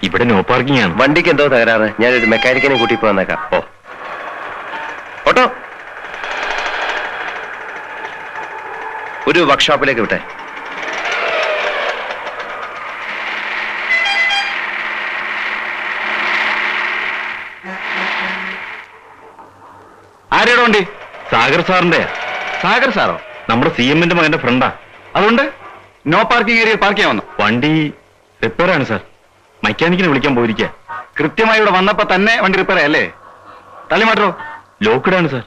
ഇവിടെ no parking ആണ്. വണ്ടിക്ക് എന്തോ തകരാറ്. ഞാനൊരു മെക്കാനിക്കിനെ കൂട്ടി പോന്നേക്കാം. ഓ ഓട്ടോ ഒരു വർക്ക്ഷോപ്പിലേക്ക് വിട്ടെ. ആരുടെ വണ്ടി? സാഗർ സാറിന്റെ. സാഗർ സാറോ? നമ്മുടെ CM-ന്റെ മകന്റെ ഫ്രണ്ടാ. അതുകൊണ്ട് നോ പാർക്കിംഗ് ഏരിയ പാർക്ക് ചെയ്യാൻ വന്നു. വണ്ടി റിപ്പയർ ആണ് സാർ. മെക്കാനിക്കിനെ വിളിക്കാൻ പോയിരിക്കുക. കൃത്യമായി ഇവിടെ വന്നപ്പോ തന്നെ വണ്ടി റിപ്പയർ അല്ലേ? തള്ളി മാറ്റോ? ലോക്ക്ഡ് ആണ് സാർ.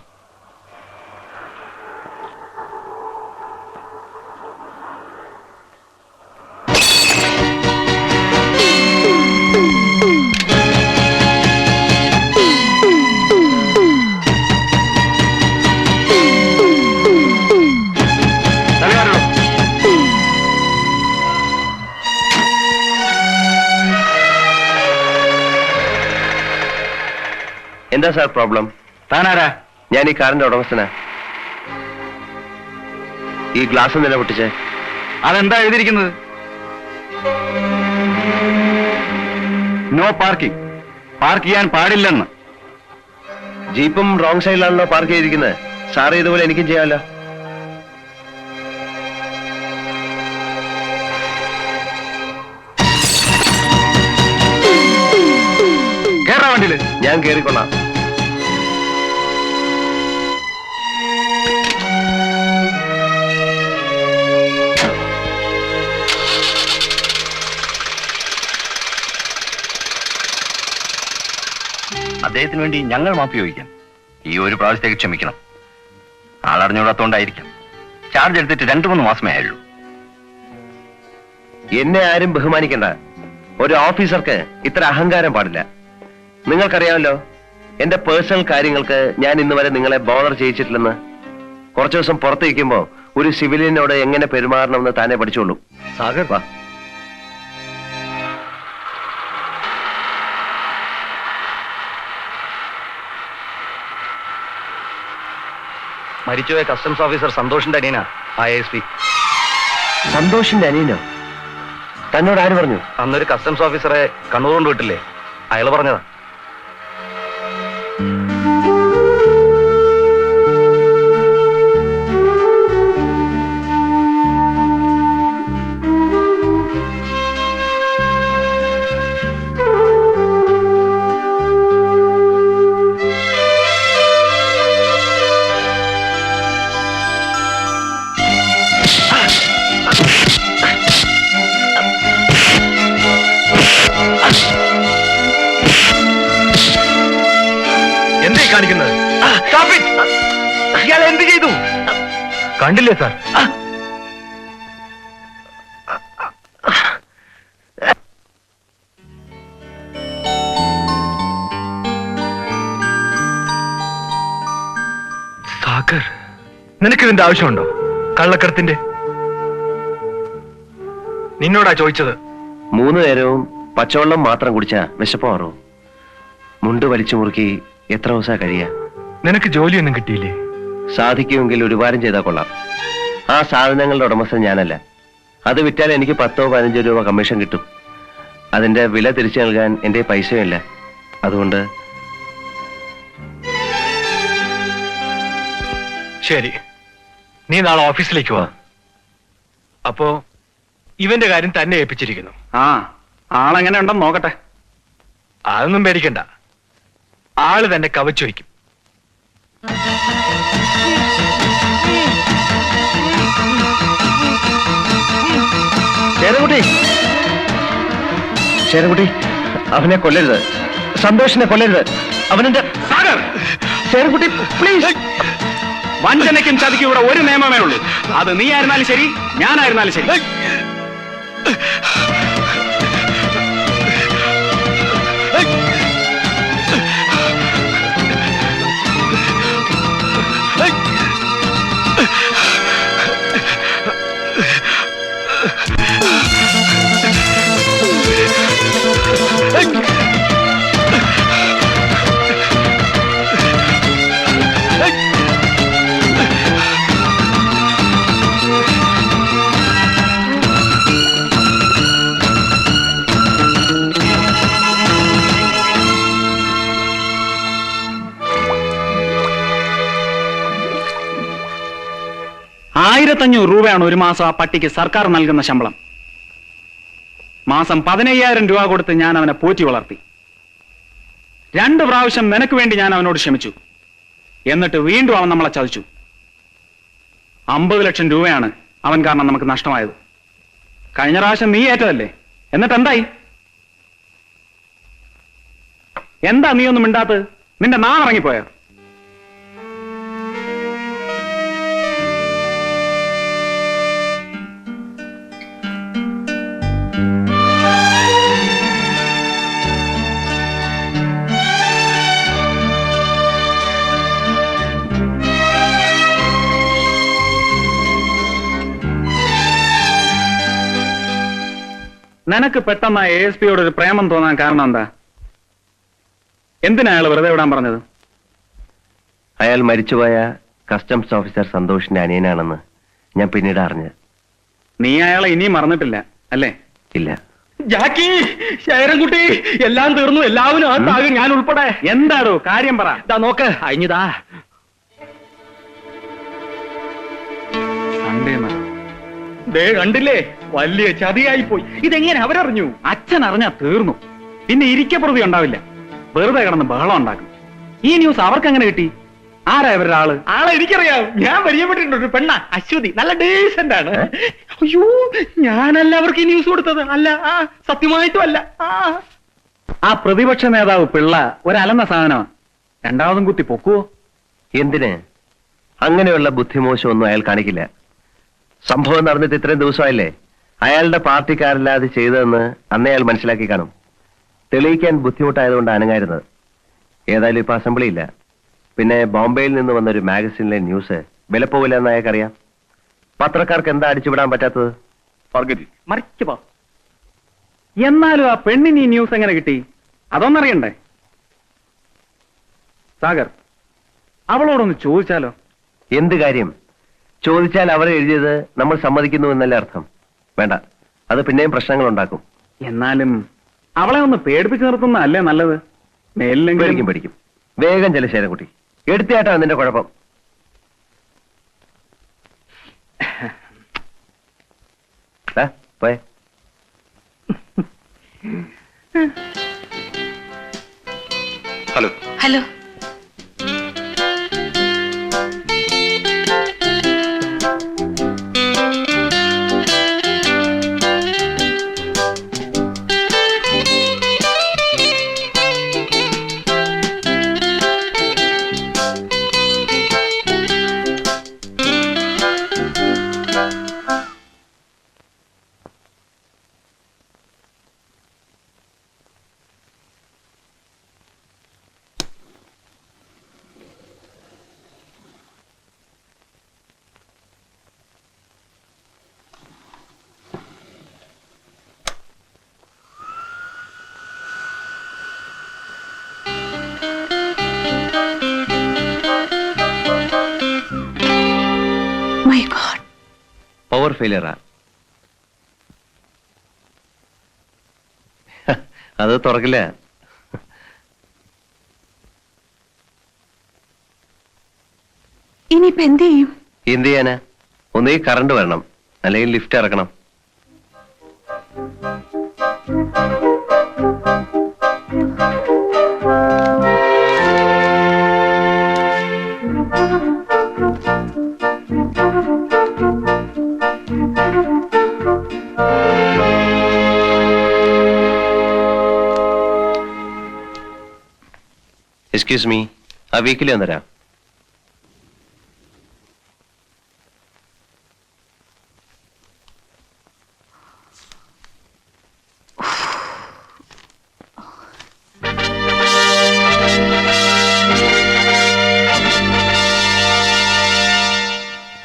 എന്താ സാർ പ്രോബ്ലം? താനാരാ? ഞാൻ ഈ കാറിന്റെ ഉടമസ്ഥനാ. ഈ ഗ്ലാസ് നില പൊട്ടിച്ചേ. അതെന്താ എഴുതിയിരിക്കുന്നത്? No parking. പാർക്ക് ചെയ്യാൻ പാടില്ലെന്ന്. ജീപ്പും റോങ് സൈഡിലാണല്ലോ പാർക്ക് ചെയ്തിരിക്കുന്നത്. സാറ് ഇതുപോലെ എനിക്കും ചെയ്യാമല്ലോ. കേറാ വണ്ടിയില്. ഞാൻ കേറിക്കൊള്ളാം. അദ്ദേഹത്തിന് വേണ്ടി ഞങ്ങൾ മാപ്പി ചോദിക്കാം. ഈ ഒരു പ്രാവശ്യത്തേക്ക് ക്ഷമിക്കണം. ആളറിഞ്ഞുകൂടാത്തോണ്ടായിരിക്കാം. ചാർജ് എടുത്തിട്ട് 2-3 മാസമേ ആയുള്ളൂ. എന്നെ ആരും ബഹുമാനിക്കണ്ട. ഒരു ഓഫീസർക്ക് ഇത്ര അഹങ്കാരം പാടില്ല. നിങ്ങൾക്കറിയാമല്ലോ എന്റെ പേഴ്സണൽ കാര്യങ്ങൾക്ക് ഞാൻ ഇന്ന് വരെ നിങ്ങളെ ബോധർ ചെയ്യിച്ചിട്ടില്ലെന്ന്. കുറച്ചു ദിവസം പുറത്തിരിക്കുമ്പോ ഒരു സിവിലിയനോട് എങ്ങനെ പെരുമാറണമെന്ന് താനെ പഠിച്ചോളൂ. സാഗർ വാ. മരിച്ചുപോയ കസ്റ്റംസ് ഓഫീസർ സന്തോഷിന്റെ അനിയനാ ISP. സന്തോഷിന്റെ അനിയനോ? തന്നോട് ആര് പറഞ്ഞു? അന്നൊരു കസ്റ്റംസ് ഓഫീസറെ കണ്ണൂർ കൊണ്ട് വിട്ടില്ലേ, അയാൾ പറഞ്ഞതാ. കാണിക്കുന്നത് ഇയാൾ എന്ത് ചെയ്തു? കണ്ടില്ലേ സാർ? സാഗർ, നിനക്കിതിന്റെ ആവശ്യമുണ്ടോ? കള്ളക്കടത്തിന്റെ. നിന്നോടാ ചോദിച്ചത്. 3 നേരവും പച്ചവെള്ളം മാത്രം കുടിച്ചാ വിശപ്പ് മാറൂ. മുണ്ട് വലിച്ചു മുറുക്കി എത്ര ദിവസം കഴിയാ? നിനക്ക് ജോലിയൊന്നും കിട്ടിയില്ലേ? സാധിക്കുമെങ്കിൽ ഒരു വാരം ചെയ്താൽ കൊള്ളാം. ആ സാധനങ്ങളുടെ ഉടമസ്ഥൻ ഞാനല്ല. അത് വിറ്റാൽ എനിക്ക് 10-15 രൂപ കമ്മീഷൻ കിട്ടും. അതിന്റെ വില തിരിച്ചു നൽകാൻ എന്റെ പൈസയുമില്ല. അതുകൊണ്ട് ശരി, നീ നാളെ ഓഫീസിലേക്ക് വാ. അപ്പോ ഇവന്റെ കാര്യം തന്നെ ഏൽപ്പിച്ചിരിക്കുന്നു. ആളെങ്ങനെ ഉണ്ടെന്ന് നോക്കട്ടെ. അതൊന്നും പേടിക്കണ്ട. ആള് തന്നെ കവച്ചു വയ്ക്കും. ശേരൻകുട്ടി, അവനെ കൊല്ലരുത്. സന്തോഷിനെ കൊല്ലരുത്. അവനെന്റെ സാഗർ, ശേരൻകുട്ടി പ്ലീസ്. വഞ്ചനയ്ക്കും ചതിക്കും ഇവിടെ ഒരു നിയമമേ ഉള്ളൂ. അത് നീ ആയിരുന്നാലും ശരി, ഞാനായിരുന്നാലും ശരി. 1500 രൂപയാണ് ഒരു മാസം ആ പട്ടിക്ക് സർക്കാർ നൽകുന്ന ശമ്പളം. മാസം 15000 രൂപ കൊടുത്ത് ഞാൻ അവനെ പോറ്റി വളർത്തി. 2 പ്രാവശ്യം നിനക്ക് വേണ്ടി ഞാൻ അവനോട് ക്ഷമിച്ചു. എന്നിട്ട് വീണ്ടും അവൻ നമ്മളെ ചതിച്ചു. 50 ലക്ഷം രൂപയാണ് അവൻ കാരണം നമുക്ക് നഷ്ടമായത്. കഴിഞ്ഞ പ്രാവശ്യം നീ ഏറ്റതല്ലേ? എന്നിട്ട് എന്തായി? എന്താ നീ ഒന്നും മിണ്ടാത്തത്? നിന്റെ നാമിറങ്ങിപ്പോയോ? നിനക്ക് പെട്ടെന്ന് ASP യോട് ഒരു പ്രേമം തോന്നാൻ കാരണം എന്താ? എന്തിനാ അയാൾ വെറുതെ വിടാൻ പറഞ്ഞത്? അയാൾ മരിച്ചുപോയ കസ്റ്റംസ് ഓഫീസർ സന്തോഷിന്റെ അനിയനാണെന്ന് ഞാൻ പിന്നീട് അറിഞ്ഞത്. നീ അയാളെ ഇനിയും മറന്നിട്ടില്ല അല്ലേ? ഇല്ല. ജാക്കി, ശേരൻകുട്ടി, എല്ലാം തീർന്നു. എല്ലാവരും ആകും, ഞാൻ ഉൾപ്പെടെ. എന്താടോ കാര്യം പറ. നോക്ക്, അഴിഞ്ഞതാ കണ്ടില്ലേ? വലിയ ചതിയായി പോയി. ഇതെങ്ങനെ അവരറിഞ്ഞു? അച്ഛൻ അറിഞ്ഞാ തീർന്നു. പിന്നെ ഇരിക്കപ്രതി ഉണ്ടാവില്ല. വെറുതെ കിടന്ന് ബഹളം ഉണ്ടാക്കും. ഈ ന്യൂസ് അവർക്ക് എങ്ങനെ കിട്ടി? ആരാ ഇവരുടെ ആള്? ആളെ എനിക്കറിയാം. ഞാൻ പരിചയപ്പെട്ടിട്ടുണ്ട്. ഒരു പെണ്ണ, അശ്വതി. നല്ല ഡീസന്റ് ആണ്. അയ്യോ, ഞാനല്ല അവർക്ക് ഈ ന്യൂസ് കൊടുത്തത്. അല്ല, സത്യമായിട്ടും അല്ല. ആ പ്രതിപക്ഷ നേതാവ് പിള്ള ഒരലന്ന സാധനമാണ്. രണ്ടാമതും കുത്തി പൊക്കുവോ? എന്തിന്? അങ്ങനെയുള്ള ബുദ്ധിമോശമൊന്നും അയാൾ കാണിക്കില്ല. സംഭവം നടന്നിട്ട് ഇത്രയും ദിവസമായില്ലേ? അയാളുടെ പാർട്ടിക്കാരല്ലാതെ ചെയ്തതെന്ന് അന്നേ അയാൾ മനസ്സിലാക്കി കാണും. തെളിയിക്കാൻ ബുദ്ധിമുട്ടായതുകൊണ്ട് അനങ്ങായിരുന്നത്. ഏതായാലും ഇപ്പൊ അസംബ്ലി ഇല്ല. പിന്നെ ബോംബെയിൽ നിന്ന് വന്നൊരു മാഗസിനിലെ ന്യൂസ് വിലപ്പോവില്ല എന്ന് അയാൾക്കറിയാം. പത്രക്കാർക്ക് എന്താ അടിച്ചുവിടാൻ പറ്റാത്തത്? മറിക്കുപോ. എന്നാലും ആ പെണ്ണിന് ഈ ന്യൂസ് എങ്ങനെ കിട്ടി? അതൊന്നറിയണ്ടേ? സാഗർ, അവളോടൊന്ന് ചോദിച്ചാലോ? എന്ത് കാര്യം? ചോദിച്ചാൽ അവർ എഴുതിയത് നമ്മൾ സമ്മതിക്കുന്നു എന്നല്ലേ അർത്ഥം? വേണ്ട, അത് പിന്നെയും പ്രശ്നങ്ങൾ ഉണ്ടാക്കും. എന്നാലും അവളെ ഒന്ന് പേടിപ്പിച്ചു നിർത്തുന്നതല്ലേ നല്ലത്? പേടിക്കും പേടിക്കും. വേഗം ചെല ശേരൻകുട്ടി, എടുത്തിയാട്ടാ നിന്റെ കുഴപ്പം. പോയെ. ഹലോ. ഹലോ. പവർ ഫെയിലിയറാ. അത് തുറക്കില്ല. ഇനിയിപ്പോ എന്ത് ചെയ്യും? എന്ത് ചെയ്യാനാ? ഒന്നീ കറണ്ട് വരണം, അല്ലെങ്കിൽ ലിഫ്റ്റ് ഇറക്കണം. എക്സ്ക്യൂസ് മീ, ആ വീക്കിലി വന്നരാ.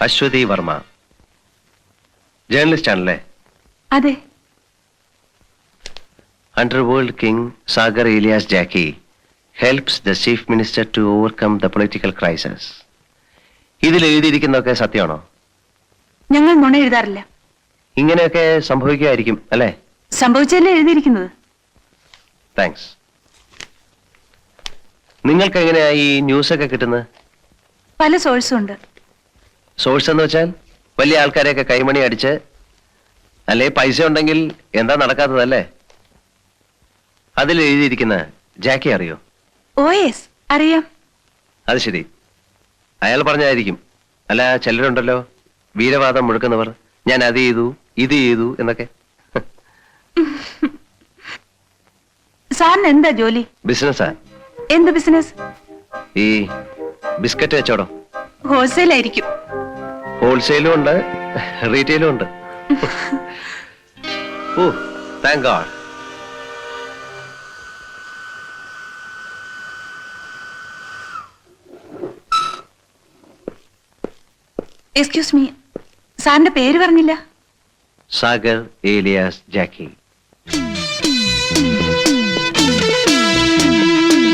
അശ്വതി വർമ്മ, ജേർണലിസ്റ്റ് ആണല്ലേ? അതെ. Underworld king Sagar alias Jacky helps the chief minister to overcome the political crisis. ഇതിൽ എഴുതിയിരിക്കുന്നതൊക്കെ സത്യമാണോ? ഞങ്ങൾ നുണ എഴുതാറില്ല. ഇങ്ങനെയൊക്കെ സംഭവിക്കുമായിരിക്കും അല്ലേ? സംഭവിച്ചല്ലേ എഴുതിയിരിക്കുന്നത്. താങ്ക്സ്. നിങ്ങൾക്ക് എങ്ങനെയാ ഈ ന്യൂസ് ഒക്കെ കിട്ടുന്നത്? പല സോഴ്സും ഉണ്ട്. സോഴ്സ് എന്ന് വെച്ചാൽ? വലിയ ആൾക്കാരെയൊക്കെ കൈമണി അടിച്ച് അല്ലെ പൈസ ഉണ്ടെങ്കിൽ എന്താ നടക്കാത്തതല്ലേ? അതിൽ എഴുതിയിരിക്കുന്ന ജാക്കി അറിയോ? ഓ യെസ്, അറിയാം. അത് ശരി, അയാൾ പറഞ്ഞായിരിക്കും. അല്ല, ചിലരുണ്ടല്ലോ വീരവാദം മുഴക്കുന്നവർ, ഞാൻ അത് ചെയ്തു ഇത് ചെയ്തു എന്നൊക്കെ. സാറിന് എന്താ ജോലി? ബിസിനസ്സാ. എന്ത് ബിസിനസ്? ഈ ബിസ്ക്കറ്റ് വെച്ചോടോ. ഹോൾസെയിൽ ആയിരിക്കും. ഹോൾസെയിലും ഉണ്ട്, റീറ്റെയിലും ഉണ്ട്. ഓ, താങ്ക് ഗോഡ്. എക്സ്ക്യൂസ് മീ, സാറിന്റെ പേര് പറഞ്ഞില്ല. സാഗർ ഏലിയാസ് ജാക്കി.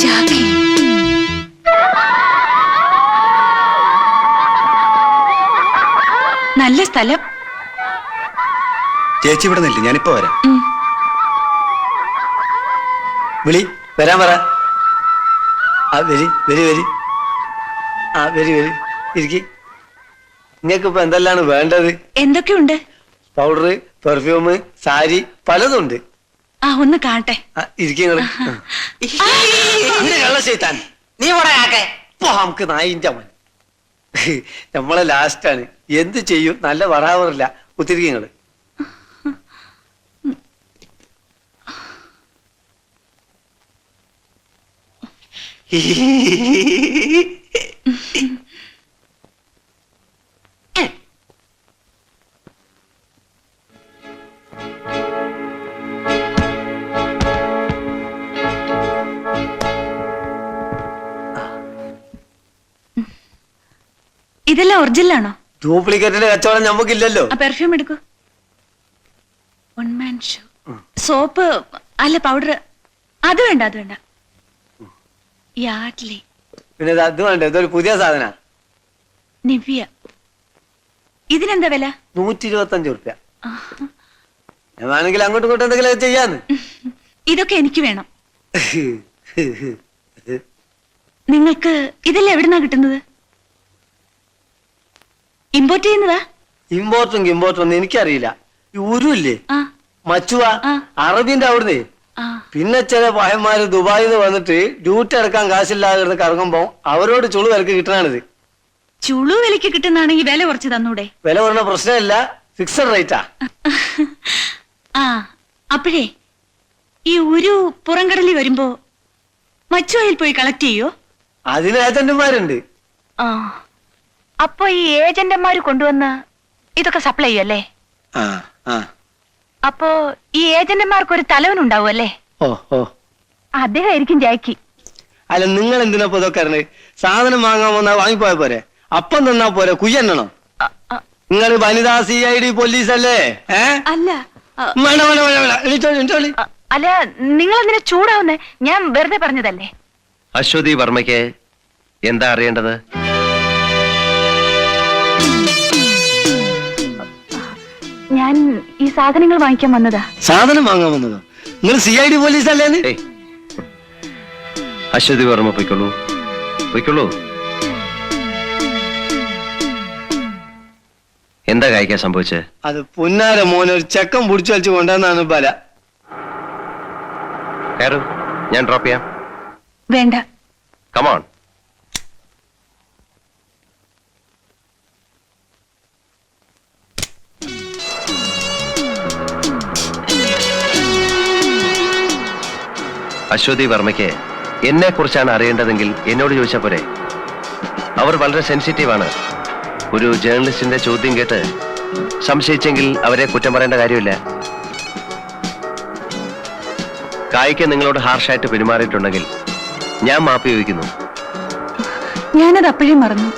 ജാക്കി. നല്ല സ്ഥലം. ചേച്ചി ഇവിടെ നില്ല, ഞാനിപ്പോ വരാം. ഉം. വിളി, വരാൻ പറ. ആ വരി വരി വരി. ആ വരി വരി, ഇരിക്കി. നിങ്ങൾക്ക് ഇപ്പൊ എന്തെല്ലാണ് വേണ്ടത്? എന്തൊക്കെയുണ്ട്? പൗഡർ, പെർഫ്യൂം, സാരി, പലതുണ്ട്. ആ, ഒന്ന് കാണട്ടെ. ഇരിക്കുന്നത് കള്ളശൈത്താൻ, നീ പറയാക്കെ. ഇപ്പൊ നമുക്ക് നായിന്റെ മൻ നമ്മളെ ലാസ്റ്റാണ്. എന്ത് ചെയ്യും, നല്ല വറാവറില്ല. കുത്തിരിക്കങ്ങള് ഇതെല്ലാം ഒറിജിനലാണോ? ഡ്യൂപ്ലിക്കേറ്റിന്റെ കച്ചവടം നമുക്കില്ലല്ലോ. ആ പെർഫ്യൂം എടുക്കൂ. One man show. സോപ്പ് അല്ല, പൗഡർ. അത് വേണ്ട, അത് വേണ്ട. യാഡ്ലി. പിന്നെ അത് വേണ്ട, ഇതൊരു പുതിയ സാധന. നിവ്യ. ഇതിനെന്താ വില? 125 റുപ്യ. ഞാൻ വേണമെങ്കിൽ അങ്ങോട്ടും ഇങ്ങോട്ടും എന്തെങ്കിലും ചെയ്യാന്ന്. ഇതൊക്കെ എനിക്ക് വേണം. നിങ്ങൾക്ക് ഇതെല്ലാം എവിടുന്നാ കിട്ടുന്നത്? ഇമ്പോർട്ട് ചെയ്യുന്നതാ? ഇമ്പോർട്ടും ഒന്നും എനിക്കറിയില്ല. ഈ ഉരുല്ലേ, ആ, മച്ചുവ, ആ. അറബിന്റെ അവിടുന്ന്. ആ. പിന്നെ ചില പഹന്മാര് ദുബായിൽ നിന്ന് വന്നിട്ട് ഡ്യൂട്ടി എടുക്കാൻ കാശില്ലാതെ കറങ്ങുമ്പോ അവരോട് ചുളു വിലക്ക് കിട്ടണാണിത്. ചുളു വിലക്ക് കിട്ടുന്നാണെങ്കിൽ വില കുറച്ച് തന്നൂടെ? വില പറഞ്ഞ പ്രശ്നമില്ല, ഫിക്സഡ് റേറ്റാ. ആ, അപ്പോഴേ ഈ ഒരു പുറംകടലിൽ വരുമ്പോ മച്ചുവയിൽ പോയി കളക്ട് ചെയ്യോ? അതിന് ഏജന്റുമാരുണ്ട്. ആ, അപ്പൊ ഈ ഏജന്റന്മാര് കൊണ്ടുവന്ന് ഇതൊക്കെ സപ്ലൈ ചെയ്യല്ലേ? ആ ആ. അപ്പോ ഈ ഏജന്റന്മാർക്ക് ഒരു തലവനുണ്ടാവും അല്ലേ? ഓ ഓ. അദ്ദേഹം ആയിരിക്കും ജാക്കി. അല്ല, നിങ്ങൾ എന്തിനാ ഇപ്പൊ ഇതൊക്കെ അറിഞ്ഞത്? സാധനം വാങ്ങാൻ വന്നാ വാങ്ങിപ്പോയ പോരെ, അപ്പം തന്നാ പോരെ, കുയ്യണ്ണണം. നിങ്ങൾ വനിതാ CID പോലീസ് അല്ലേ? അല്ല. വേണ്ട വേണ്ട വേണ്ട വേണ്ട, എണീറ്റോളി എണീറ്റോളി. അല്ല, നിങ്ങൾ എന്തിനാ ചൂടാവുന്നേ? ഞാൻ വെറുതെ പറഞ്ഞതല്ലേ. അശ്വതി വർമ്മയ്ക്ക് എന്താ അറിയേണ്ടത്? ഞാൻ ഈ സാധനങ്ങൾ വാങ്ങിക്കാൻ വന്നതാ. സാധനം വാങ്ങാൻ വന്നതോ? നിങ്ങൾ CID പോലീസ് അല്ലേന്ന്? ഏയ്, അശ്വതി വർമ്മ പൊയ്ക്കൊള്ളൂ, പൊയ്ക്കൊള്ളൂ. എന്താ കായ്ക്കാൻ സംഭവിച്ചത്? അത് പുന്നാര മോനെ ഒരു ചെക്കൻ പിടിച്ചു വലിച്ചു കൊണ്ടുവന്നാണ് ബല. കയറൂ, ഞാൻ ഡ്രോപ്പ് ചെയ്യാം. വേണ്ട. കമോൺ. അശ്വതി വർമ്മയ്ക്ക് എന്നെ കുറിച്ചാണ് അറിയേണ്ടതെങ്കിൽ എന്നോട് ചോദിച്ചാൽ പോരെ. അവർ വളരെ സെൻസിറ്റീവാണ്. ഒരു ജേർണലിസ്റ്റിന്റെ ചോദ്യം കേട്ട് സംശയിച്ചെങ്കിൽ അവരെ കുറ്റം പറയേണ്ട കാര്യമില്ല. കായ്ക്ക് നിങ്ങളോട് ഹാർഷായിട്ട് പെരുമാറിയിട്ടുണ്ടെങ്കിൽ ഞാൻ മാപ്പ് ചോദിക്കുന്നു. ഞാനത് അപ്പോഴേ മറന്നു.